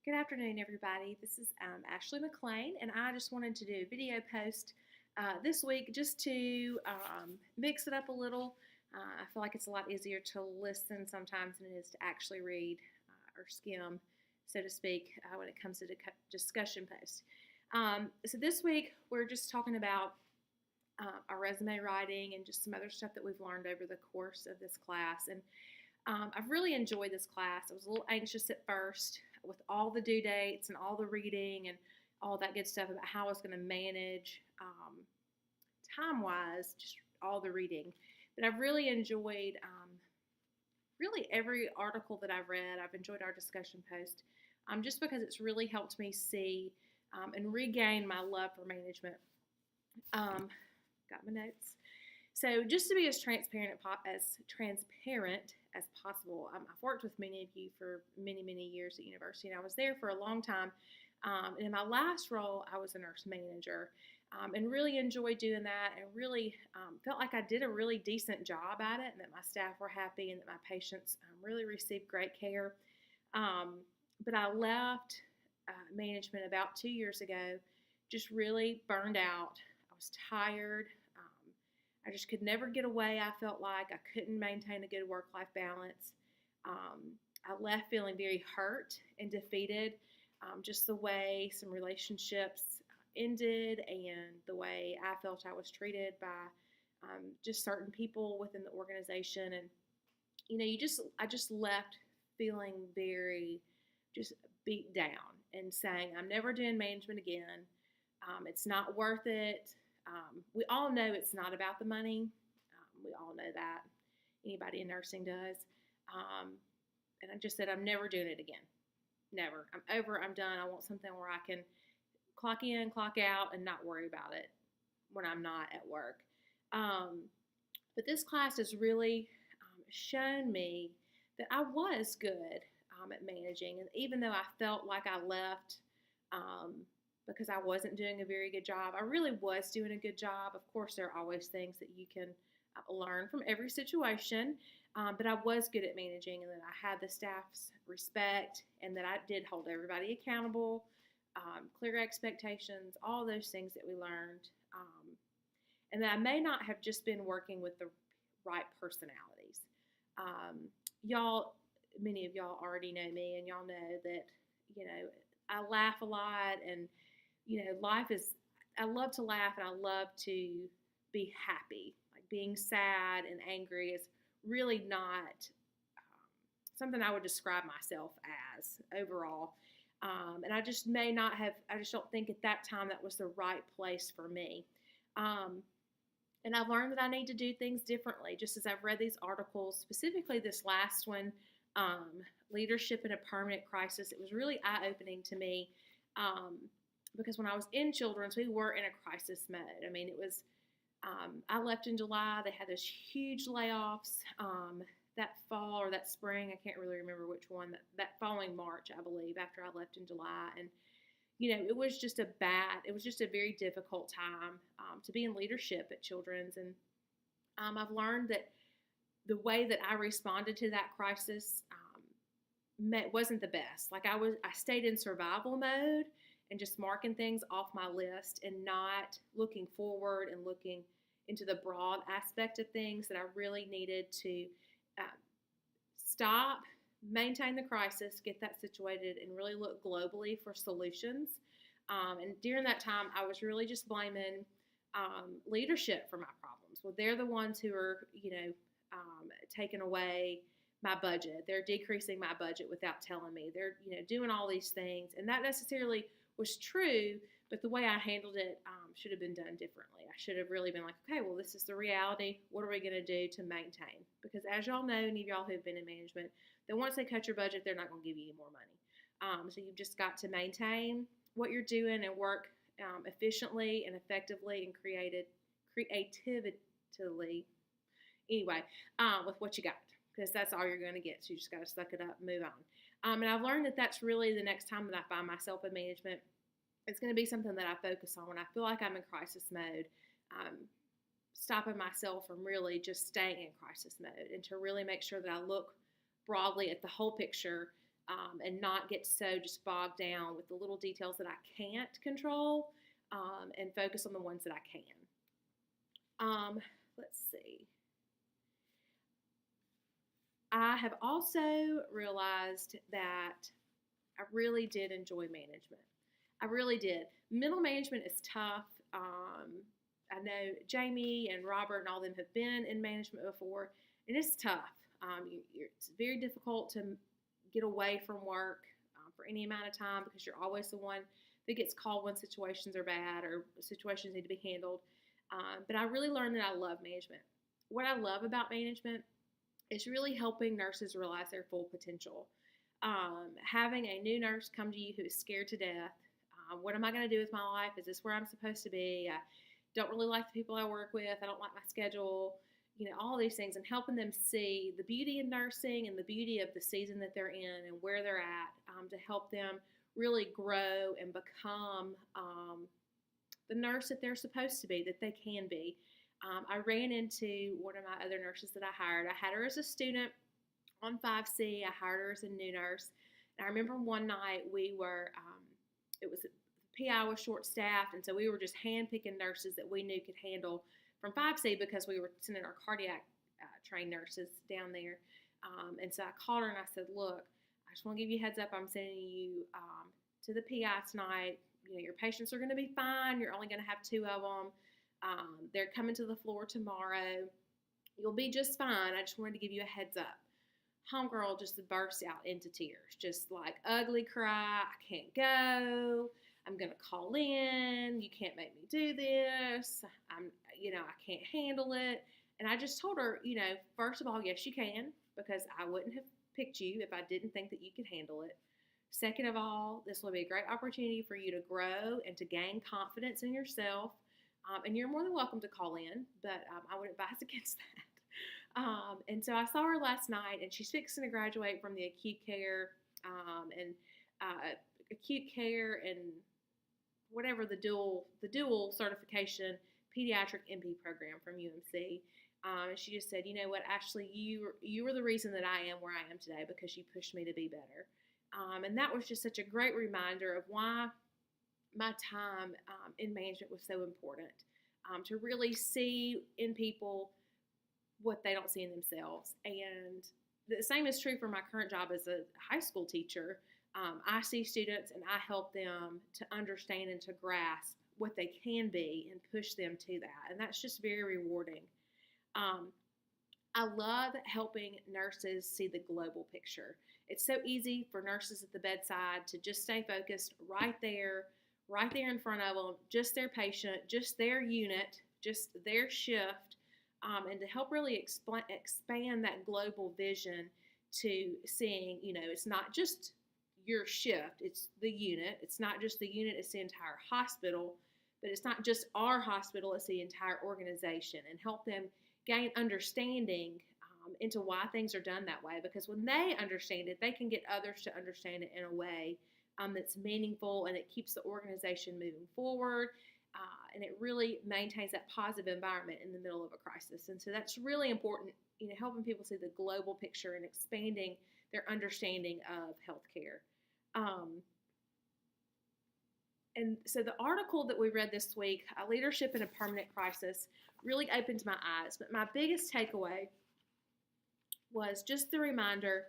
Good afternoon, everybody. This is Ashley McLean, and I just wanted to do a video post this week just to mix it up a little. I feel like it's a lot easier to listen sometimes than it is to actually read or skim, so to speak, when it comes to discussion posts. So this week, we're just talking about our resume writing and just some other stuff that we've learned over the course of this class. And I've really enjoyed this class. I was a little anxious at first with all the due dates and all the reading and all that good stuff about how I was going to manage time-wise, just all the reading. But I've really enjoyed really every article that I've read. I've enjoyed our discussion post just because it's really helped me see and regain my love for management. Got my notes. So just to be as transparent as possible, I've worked with many of you for many, many years at university, and I was there for a long time. And in my last role, I was a nurse manager and really enjoyed doing that and really felt like I did a really decent job at it and that my staff were happy and that my patients really received great care. But I left management about 2 years ago, just really burned out. I was tired. I just could never get away. I felt like I couldn't maintain a good work-life balance. I left feeling very hurt and defeated, just the way some relationships ended and the way I felt I was treated by just certain people within the organization. And, I just left feeling very just beat down and saying, I'm never doing management again. It's not worth it. We all know it's not about the money. We all know that. Anybody in nursing does. And I just said, I'm never doing it again. Never. I'm over. I'm done. I want something where I can clock in, clock out, and not worry about it when I'm not at work. But this class has really shown me that I was good at managing. And even though I felt like I left because I wasn't doing a very good job, I really was doing a good job. Of course, there are always things that you can learn from every situation, but I was good at managing and that I had the staff's respect and that I did hold everybody accountable, clear expectations, all those things that we learned, and that I may not have just been working with the right personalities. Many of y'all already know me, and y'all know that, I laugh a lot, and I love to laugh and I love to be happy. Like being sad and angry is really not something I would describe myself as overall. And I just don't think at that time that was the right place for me. And I've learned that I need to do things differently, just as I've read these articles, specifically this last one, Leadership in a Permanent Crisis. It was really eye-opening to me. Because when I was in children's, we were in a crisis mode. I mean, it was, I left in July. They had those huge layoffs that fall or that spring. I can't really remember which one. That following March, I believe, after I left in July. And, it was just a very difficult time to be in leadership at children's. And I've learned that the way that I responded to that crisis wasn't the best. Like I stayed in survival mode and just marking things off my list and not looking forward and looking into the broad aspect of things that I really needed to stop, maintain the crisis, get that situated, and really look globally for solutions. And during that time, I was really just blaming leadership for my problems. Well, they're the ones who are, taking away my budget. They're decreasing my budget without telling me. They're, doing all these things. And that necessarily was true, but the way I handled it should have been done differently. I should have really been like, okay, well, this is the reality. What are we going to do to maintain? Because as y'all know, any of y'all who have been in management, that once they cut your budget, they're not going to give you any more money. So you've just got to maintain what you're doing and work efficiently and effectively and creatively. Anyway, with what you got, because that's all you're going to get. So you just got to suck it up and move on. And I've learned that that's really the next time that I find myself in management, it's going to be something that I focus on when I feel like I'm in crisis mode, stopping myself from really just staying in crisis mode and to really make sure that I look broadly at the whole picture and not get so just bogged down with the little details that I can't control, and focus on the ones that I can. Let's see. I have also realized that I really did enjoy management. I really did. Middle management is tough. I know Jamie and Robert and all of them have been in management before, and it's tough. It's very difficult to get away from work for any amount of time because you're always the one that gets called when situations are bad or situations need to be handled. But I really learned that I love management. What I love about management is really helping nurses realize their full potential. Having a new nurse come to you who is scared to death. What am I going to do with my life? Is this where I'm supposed to be? I don't really like the people I work with. I don't like my schedule. All these things, and helping them see the beauty in nursing and the beauty of the season that they're in and where they're at, to help them really grow and become the nurse that they're supposed to be, that they can be. I ran into one of my other nurses that I hired. I had her as a student on 5C. I hired her as a new nurse. And I remember one night it was PI was short-staffed, and so we were just hand-picking nurses that we knew could handle from 5C because we were sending our cardiac trained nurses down there. And so I called her and I said, look, I just want to give you a heads up. I'm sending you to the PI tonight. Your patients are going to be fine. You're only going to have 2 of them. They're coming to the floor tomorrow. You'll be just fine. I just wanted to give you a heads up. Homegirl just burst out into tears, just like ugly cry. I can't go. I'm going to call in. You can't make me do this. I can't handle it. And I just told her, first of all, yes, you can, because I wouldn't have picked you if I didn't think that you could handle it. Second of all, this will be a great opportunity for you to grow and to gain confidence in yourself. And you're more than welcome to call in, but I would advise against that. And so I saw her last night, and she's fixing to graduate from the acute care and whatever the dual certification pediatric MP program from UMC. And she just said, you know what, Ashley, you were the reason that I am where I am today because you pushed me to be better. And that was just such a great reminder of why my time in management was so important, to really see in people what they don't see in themselves. And the same is true for my current job as a high school teacher. I see students and I help them to understand and to grasp what they can be and push them to that. And that's just very rewarding. I love helping nurses see the global picture. It's so easy for nurses at the bedside to just stay focused right there in front of them, just their patient, just their unit, just their shift, and to help really expand that global vision to seeing, it's not just your shift, it's the unit. It's not just the unit, it's the entire hospital, but it's not just our hospital, it's the entire organization, and help them gain understanding into why things are done that way, because when they understand it, they can get others to understand it in a way that's meaningful, and it keeps the organization moving forward, and it really maintains that positive environment in the middle of a crisis. And so that's really important, helping people see the global picture and expanding their understanding of healthcare. And so the article that we read this week, Leadership in a Permanent Crisis, really opened my eyes. But my biggest takeaway was just the reminder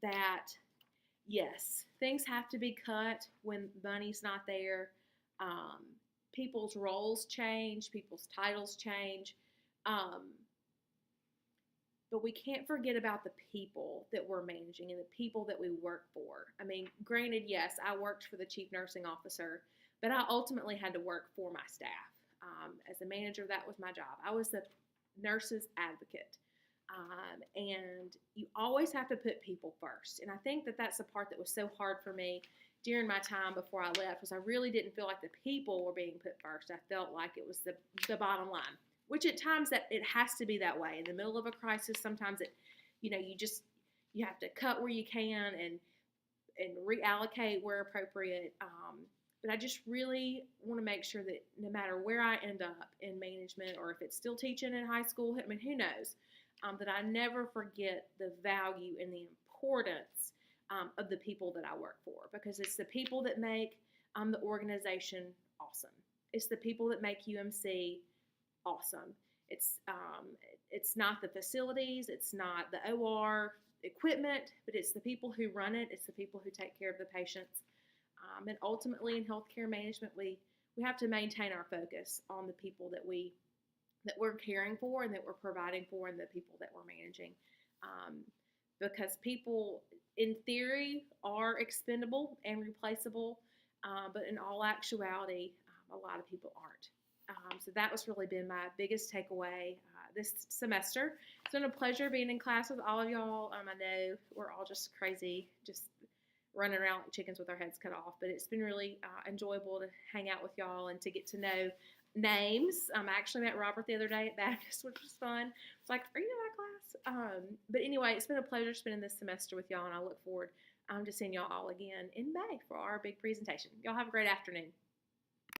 that, yes, things have to be cut when money's not there. People's roles change, people's titles change. But we can't forget about the people that we're managing and the people that we work for. I mean, granted, yes, I worked for the chief nursing officer, but I ultimately had to work for my staff. As a manager, that was my job. I was the nurse's advocate. And you always have to put people first. And I think that that's the part that was so hard for me during my time before I left, was I really didn't feel like the people were being put first. I felt like it was the bottom line, which at times that it has to be that way. In the middle of a crisis, sometimes you have to cut where you can and reallocate where appropriate. But I just really want to make sure that no matter where I end up in management, or if it's still teaching in high school, I mean, who knows, that I never forget the value and the importance of the people that I work for, because it's the people that make the organization awesome. It's the people that make UMC awesome. It's not the facilities, it's not the OR equipment, but it's the people who run it. It's the people who take care of the patients. And ultimately, in healthcare management, we have to maintain our focus on the people that we're caring for and that we're providing for, and the people that we're managing. Because people, in theory, are expendable and replaceable, but in all actuality, a lot of people aren't. So that was really been my biggest takeaway this semester. It's been a pleasure being in class with all of y'all. I know we're all just crazy, just running around like chickens with our heads cut off, but it's been really enjoyable to hang out with y'all and to get to know names. I actually met Robert the other day at Baptist, which was fun. It's like, are you in my class? But anyway, it's been a pleasure spending this semester with y'all, and I look forward to seeing y'all all again in May for our big presentation. Y'all have a great afternoon.